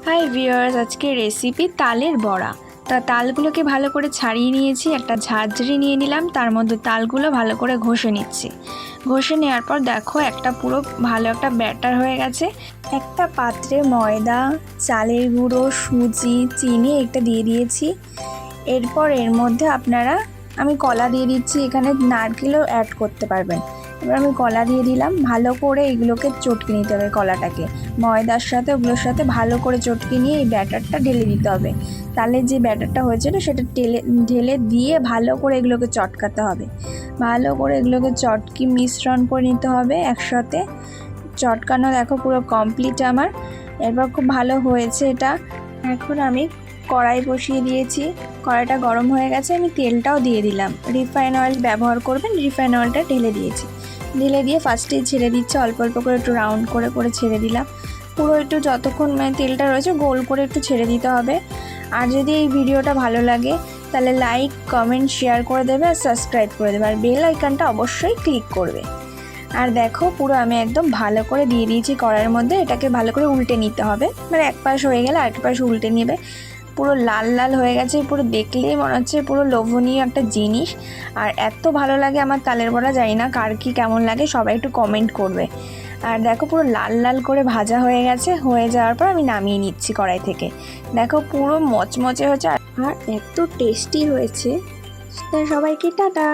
Hi viewers, আজকে recipe তালের বড়া। তা তালগুলোকে ভালো করে ছাড়িয়ে নিয়েছি, একটা ঝাঁঝরি নিয়ে নিলাম, তার মধ্যে তালগুলো ভালো করে ঘষে নিচ্ছি। ঘষে নেওয়ার পর দেখো একটা পুরো ভালো একটা ব্যাটার হয়ে গেছে। একটা পাত্রে ময়দা, চালের গুঁড়ো, সুজি, চিনি একটা দিয়ে দিয়েছি। এরপর এর মধ্যে আমি কলা দিয়ে দিচ্ছি, এখানে নারকেলও অ্যাড করতে পারবেন। এবার আমি কলা দিয়ে দিলাম, ভালো করে এগুলোকে চটকে নিতে হবে। কলাটাকে ময়দার সাথে ওগুলোর সাথে ভালো করে চটকে নিয়ে এই ব্যাটারটা ঢেলে দিতে হবে। তাহলে যে ব্যাটারটা হয়েছিল সেটা ঢেলে দিয়ে ভালো করে এগুলোকে চটকাতে হবে। ভালো করে এগুলোকে চটকি মিশ্রণ করে নিতে হবে একসাথে। চটকানো দেখো পুরো কমপ্লিট আমার। এরপর খুব ভালো হয়েছে এটা। এখন আমি কড়াই বসিয়ে দিয়েছি, কড়াইটা গরম হয়ে গেছে, আমি তেলটাও দিয়ে দিলাম। রিফাইন অয়েল ব্যবহার করবেন, রিফাইন অয়েলটা ঢেলে দিয়েছি। ঢেলে দিয়ে ফার্স্টেই ছেড়ে দিচ্ছে, অল্প অল্প করে একটু রাউন্ড করে করে ছেড়ে দিলাম। পুরো একটু যতক্ষণ তেলটা রয়েছে গোল করে একটু ছেড়ে দিতে হবে। আর যদি এই ভিডিওটা ভালো লাগে তাহলে লাইক, কমেন্ট, শেয়ার করে দেবে আর সাবস্ক্রাইব করে দেবে, আর বেল আইকনটা অবশ্যই ক্লিক করবে। আর দেখো পুরো আমি একদম ভালো করে দিয়ে দিয়েছি কড়াইয়ের মধ্যে। এটাকে ভালো করে উল্টে নিতে হবে, মানে এক পাশ হয়ে গেলে আরেক পাশ উল্টে নেবে। পুরো লাল লাল হয়ে গেছে, পুরো দেখলেই মনে হচ্ছে পুরো লোভনীয় একটা জিনিস। আর এত ভালো লাগে আমার তালের বড়া, জানি না কার কি কেমন লাগে, সবাই একটু কমেন্ট করবে। আর দেখো পুরো লাল লাল করে ভাজা হয়ে গেছে। হয়ে যাওয়ার পর আমি নামিয়ে নিচ্ছি কড়াই থেকে। দেখো পুরো মচমচে হয়েছে আর এত টেস্টি হয়েছে। সবাইকে টাটা।